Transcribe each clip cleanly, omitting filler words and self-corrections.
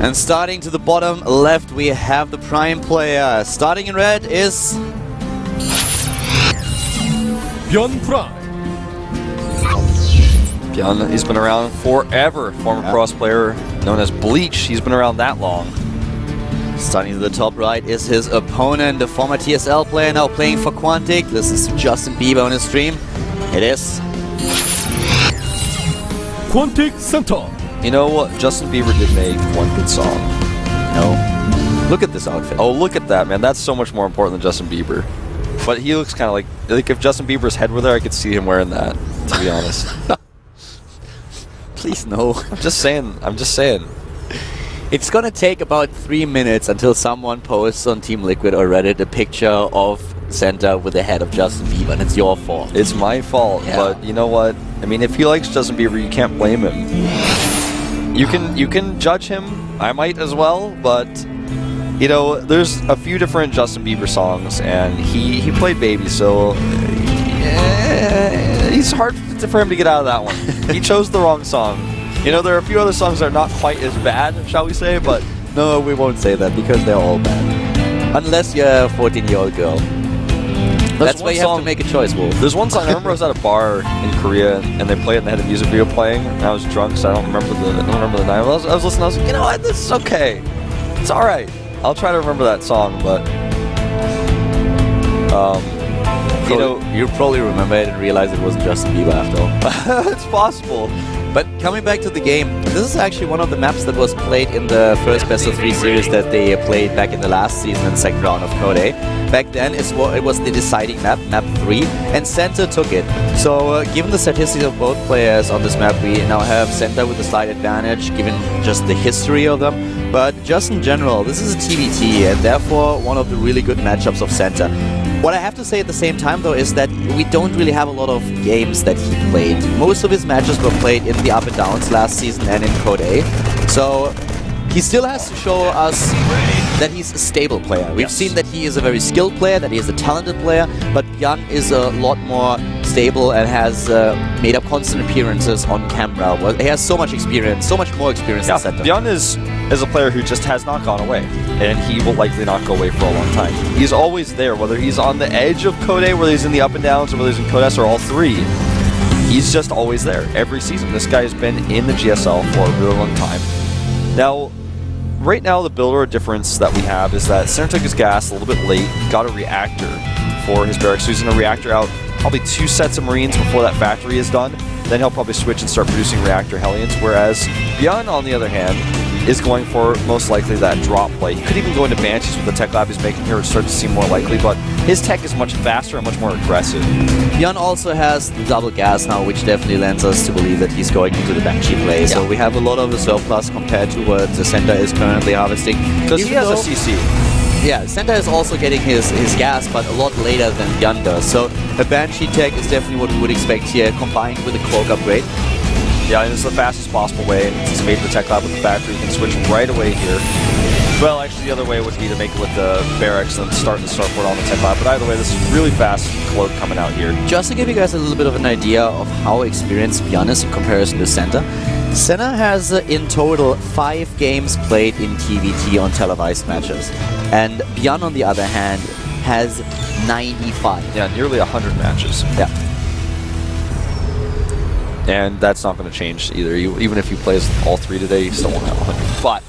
And starting to the bottom left, we have the prime player. Starting in red is Byun Prime. Byun, he's been around forever. Former cross player known as Bleach. He's been around that long. Starting to the top right is his opponent, the former TSL player now playing for Quantic. This is Justin Bieber on his stream. It is Quantic Center. You know what? Justin Bieber did make one good song. no. Look at this outfit. Oh, look at that, man. That's so much more important than Justin Bieber. But he looks kind of like if Justin Bieber's head were there, I could see him wearing that, to be honest. Please no. I'm just saying. It's gonna take about 3 minutes until someone posts on Team Liquid or Reddit a picture of Santa with the head of Justin Bieber, and it's your fault. It's my fault, Yeah. but you know what? I mean, if he likes Justin Bieber, you can't blame him. You can judge him. I might as well, but you know, there's a few different Justin Bieber songs, and he played Baby, so he's hard for him to get out of that one. He chose the wrong song. You know, there are a few other songs that are not quite as bad, shall we say, but No, we won't say that because they're all bad. Unless you're a 14-year-old girl. That's why you have to make a choice, Wolf. There's one song, I remember I was at a bar in Korea, and they played it and they had a music video playing, and I was drunk, so I don't remember the name. I was listening, I was like, you know what, this is okay. It's alright. I'll try to remember that song, but you know, you probably remember it and realize it wasn't Justin Bieber after all. it's possible. But coming back to the game, this is actually one of the maps that was played in the first best of 3 series that they played back in the last season in the second round of Code A. Back then, it was the deciding map, map 3, and Center took it. So given the statistics of both players on this map, we now have Center with a slight advantage, given just the history of them. But just in general, this is a TVT, and therefore one of the really good matchups of Center. What I have to say at the same time, though, is that we don't really have a lot of games that he played. Most of his matches were played in the up and downs last season and in Code A. So he still has to show us that he's a stable player. We've seen that he is a very skilled player, that he is a talented player, but Byun is a lot more stable and has made up constant appearances on camera. Well, he has so much experience, so much more experience than Center. Byun is a player who just has not gone away, and he will likely not go away for a long time. He's always there, whether he's on the edge of Code A, whether he's in the up and downs, or whether he's in Code S, or all three. He's just always there, every season. This guy has been in the GSL for a really long time. Now, right now, the build order difference that we have is that Center took his gas a little bit late, got a reactor for his barracks, so he's going to reactor out probably 2 sets of Marines before that factory is done. Then he'll probably switch and start producing reactor Hellions, whereas Byun, on the other hand, is going for most likely that drop play. He could even go into Banshees with the tech lab he's making here, which starts to seem more likely, but his tech is much faster and much more aggressive. Byun also has the double gas now, which definitely lends us to believe that he's going into the Banshee play. So we have a lot of a surplus compared to what the Center is currently harvesting. Because he has a CC. Yeah, Center is also getting his gas, but a lot later than Byun does. So a Banshee tech is definitely what we would expect here, combined with a Cloak upgrade. Yeah, and it's the fastest possible way, and he's made the tech lab with the factory. You can switch right away here. Well, actually, the other way would be to make it with the barracks and start the starport on the tech lab. But either way, this is really fast Cloak coming out here. Just to give you guys a little bit of an idea of how experienced Byun is in comparison to Center, Center has in total 5 games played in TVT on televised matches. And Byun, on the other hand, has 95. Yeah, nearly 100 matches. Yeah. And that's not going to change either. Even if he plays all 3 today, he still won't have 100. But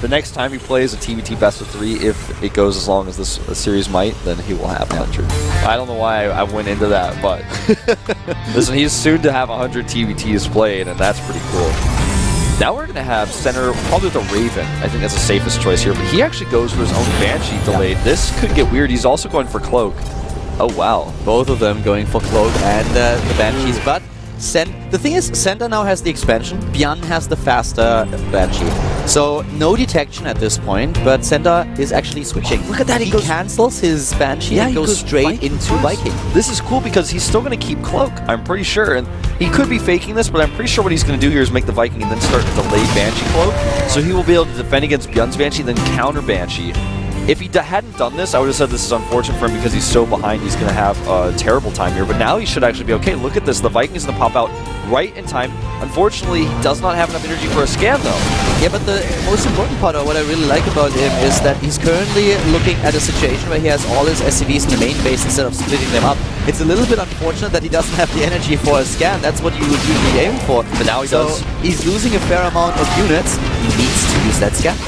the next time he plays a TVT best of 3, if it goes as long as this series might, then he will have 100. I don't know why I went into that, but listen, he's soon to have 100 TVTs played, and that's pretty cool. Now we're going to have Center probably with a Raven. I think that's the safest choice here, but he actually goes for his own Banshee delayed. This could get weird. He's also going for Cloak. Oh, wow. Both of them going for Cloak and the Banshees, but the thing is, Center now has the expansion, Byun has the faster Banshee. So, no detection at this point, but Center is actually switching. Look at that, he cancels his Banshee and goes straight into Viking. This is cool because he's still going to keep Cloak, I'm pretty sure. And he could be faking this, but I'm pretty sure what he's going to do here is make the Viking and then start to delay Banshee Cloak. So he will be able to defend against Byun's Banshee, then counter Banshee. If he hadn't done this, I would have said this is unfortunate for him because he's so behind. He's going to have a terrible time here. But now he should actually be okay. Look at this. The Viking is going to pop out right in time. Unfortunately, he does not have enough energy for a scan, though. Yeah, but the most important part of what I really like about him is that he's currently looking at a situation where he has all his SCVs in the main base instead of splitting them up. It's a little bit unfortunate that he doesn't have the energy for a scan. That's what you would usually aim for. But now he does. He's losing a fair amount of units. He needs to use that scan.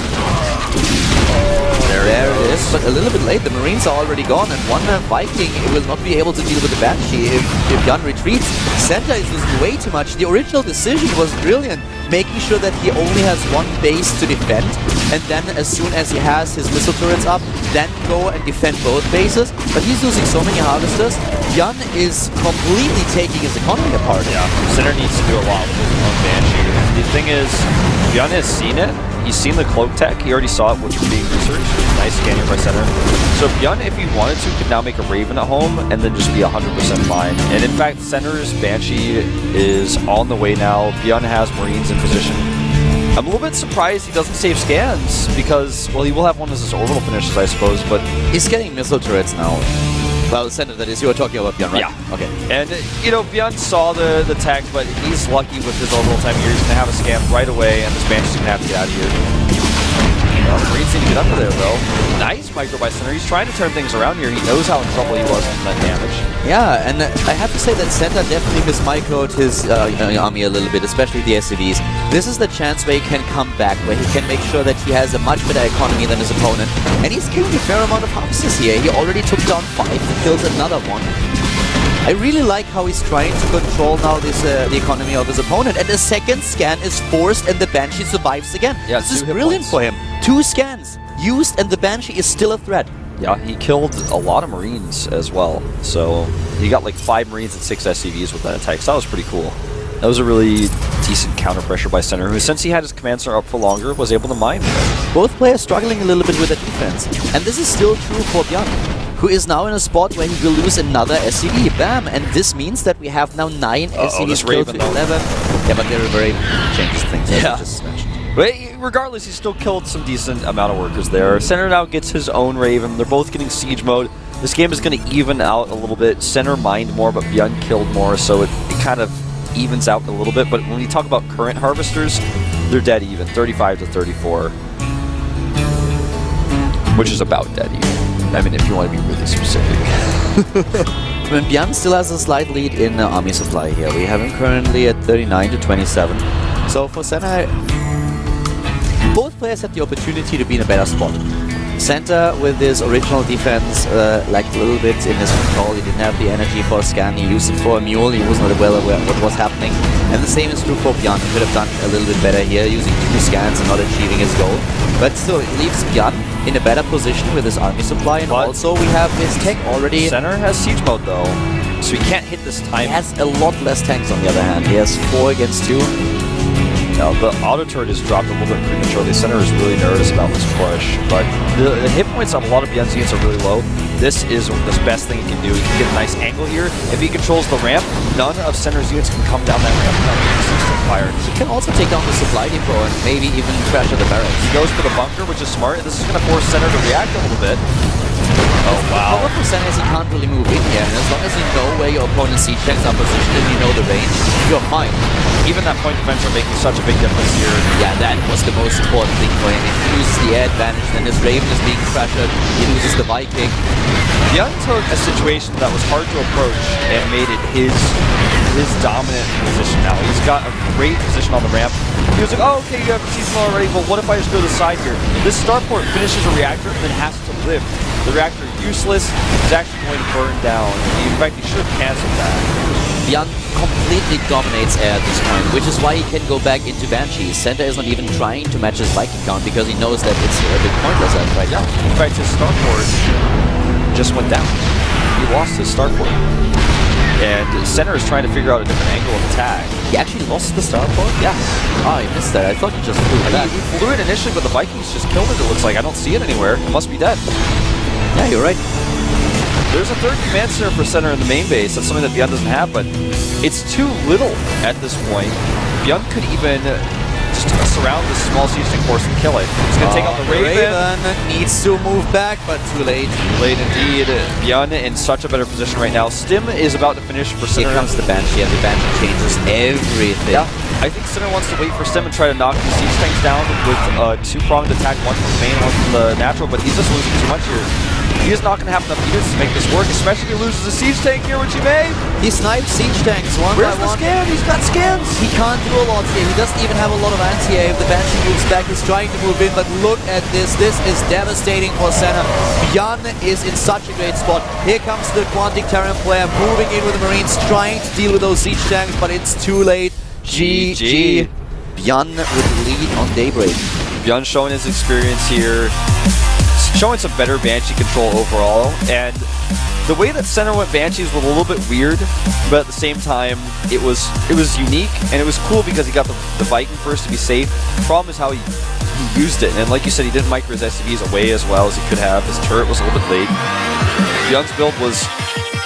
There it is, but a little bit late. The Marines are already gone, and one Viking will not be able to deal with the Banshee if Byun retreats. Center is losing way too much. The original decision was brilliant, making sure that he only has one base to defend, and then as soon as he has his missile turrets up, then go and defend both bases. But he's losing so many harvesters. Byun is completely taking his economy apart. Yeah, Center needs to do a lot with his own Banshee. The thing is, Byun has seen it. He's seen the cloak tech. He already saw it, which was being researched. Nice scanning by Center. So Byun, if he wanted to, could now make a Raven at home and then just be 100% fine. And in fact, Center's Banshee is on the way now. Byun has Marines in position. I'm a little bit surprised he doesn't save scans because, well, he will have one as his orbital finishes, I suppose, but... He's getting missile turrets now. Well, Center, that is, you were talking about Byun, right? Yeah. Okay. And, you know, Byun saw the tech, but he's lucky with his orbital time here. He's going to have a scan right away, and this Banshee's going to have to get out of here. Well, Marines need to get under there, though. Nice micro by Center. He's trying to turn things around here. He knows how in trouble he was from that damage. Yeah, and I have to say that Center definitely mismicroed his army a little bit, especially the SCVs. This is the chance where he can come back, where he can make sure that he has a much better economy than his opponent. And he's killing a fair amount of houses here. He already took down 5, he kills another one. I really like how he's trying to control now this the economy of his opponent. And the second scan is forced and the Banshee survives again. Yeah, this is brilliant for him. 2 scans used and the Banshee is still a threat. Yeah, he killed a lot of Marines as well. So he got like 5 Marines and 6 SCVs with that attack. So that was pretty cool. That was a really decent counter pressure by Center, who, since he had his command center up for longer, was able to mine it. Both players struggling a little bit with the defense. And this is still true for Byun, who is now in a spot where he will lose another SCV. Bam! And this means that we have now 9 SCVs killed to 11. Yeah, but the Raven changes things, as I just mentioned. But regardless, he still killed some decent amount of workers there. Center now gets his own Raven. They're both getting siege mode. This game is going to even out a little bit. Center mined more, but Byun killed more, so it kind of evens out a little bit. But when we talk about current harvesters, they're dead even, 35 to 34. Which is about dead even. I mean, if you want to be really specific. When Byun still has a slight lead in army supply here. We have him currently at 39 to 27. So for Center, both players had the opportunity to be in a better spot. Center, with his original defense, lacked a little bit in his control. He didn't have the energy for a scan. He used it for a mule. He was not well aware of what was happening. And the same is true for Byun. He could have done a little bit better here, using 2 scans and not achieving his goal. But still, it leaves Byun in a better position with his army supply. And also, we have his tech already. Center has siege mode, though, so he can't hit this time. He has a lot less tanks on the other hand. He has 4 against 2. Now, the auto turret is dropped a little bit prematurely. Center is really nervous about this push, but the hit points on a lot of Byun's units are really low. This is the best thing he can do. He can get a nice angle here. If he controls the ramp, none of Center's units can come down that ramp without getting system fired. He can also take down the supply depot and maybe even pressure the barracks. He goes for the bunker, which is smart. This is going to force Center to react a little bit. Oh, wow. The problem for Center is he can't really move in here, and as long as you know where your opponent's siege tanks are positioned and you know the range, you're fine. Even that point defense are making such a big difference here. Yeah, that was the most important thing for him. If he loses the air advantage, then his Raven is being pressured, he loses the Viking. Byun took a situation that was hard to approach and made it his dominant position now. He's got a great position on the ramp. He was like, oh, okay, you have a season already, but what if I just go to the side here? This starport finishes a reactor and then has to lift. The reactor is useless. It's actually going to burn down. In fact, he should have canceled that. Byun completely dominates air at this point, which is why he can go back into Banshees. Center is not even trying to match his Viking count because he knows that it's a bit pointless right now. In fact, his starport just went down. He lost his starport. And Center is trying to figure out a different angle of attack. He actually lost the starport? Yeah. Oh, he missed that. I thought he just flew it back. He flew it initially, but the Vikings just killed it, it looks like. I don't see it anywhere. It must be dead. Yeah, you're right. There's a 3rd command center for Center in the main base. That's something that Byun doesn't have, but it's too little at this point. Byun could even just surround this small siege tank force and kill it. He's going to take out the Raven. Needs to move back, but too late. Too late indeed. Byun in such a better position right now. Stim is about to finish for Sinner. Here comes the Banshee, and the Banshee changes everything. Yeah, I think Sinner wants to wait for Stim and try to knock the siege tanks down with a two-pronged attack, one from the main, one from the natural, but he's just losing too much here. He is not going to have enough units to make this work, especially if he loses a siege tank here, which he may. He snipes siege tanks one Where's by the one. scan? He's got scans. He can't do a lot here. He doesn't even have a lot of anti-air. If the Banshee moves back, he's trying to move in, but look at this. This is devastating for Senna. Byun is in such a great spot. Here comes the Quantic Terran player moving in with the Marines, trying to deal with those siege tanks, but it's too late. GG. Byun with the lead on Daybreak. Byun showing his experience here, showing some better Banshee control overall, and the way that Center went Banshees was a little bit weird, but at the same time, it was unique, and it was cool because he got the Viking first to be safe. The problem is how he used it, and like you said, he didn't micro his SCVs away as well as he could have. His turret was a little bit late. Byun's build was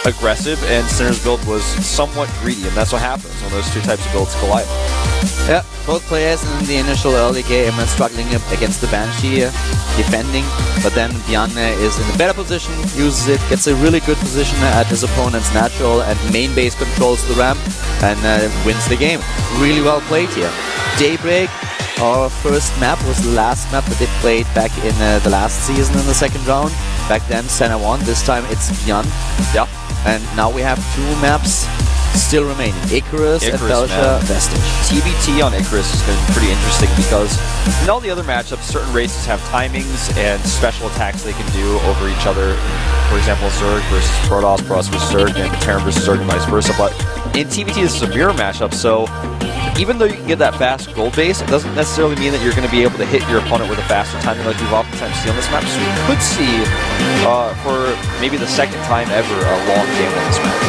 aggressive, and Center's build was somewhat greedy, and that's what happens when those two types of builds collide. Yeah, both players in the initial early game are struggling against the Banshee, defending, but then Byun is in a better position, uses it, gets a really good position at his opponent's natural and main base controls the ramp, and wins the game. Really well played here. Daybreak, our first map, was the last map that they played back in the last season in the second round. Back then Senna won, this time it's Byun. Yeah. And now we have two maps still remaining, Icarus and Belcher Vestige. TBT on Icarus is going to be pretty interesting because in all the other matchups, certain races have timings and special attacks they can do over each other. For example, Zerg versus Protoss, Protoss versus Zerg, and Terran versus Zerg and vice versa. But in TBT, this is a mirror matchup, so even though you can get that fast gold base, it doesn't necessarily mean that you're going to be able to hit your opponent with a faster timing like we've oftentimes seen on this map. So we could see, for maybe the second time ever, a long game on this map.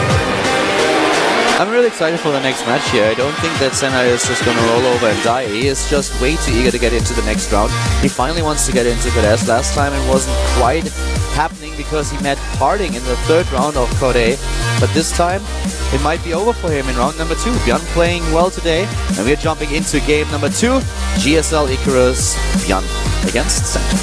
I'm really excited for the next match here. I don't think that Senna is just going to roll over and die. He is just way too eager to get into the next round. He finally wants to get into Goddess. Last time it wasn't quite happening because he met Harding in the third round of Code A. But this time, it might be over for him in round number 2. Byun playing well today, and we're jumping into game number 2. GSL Icarus, Byun against Center.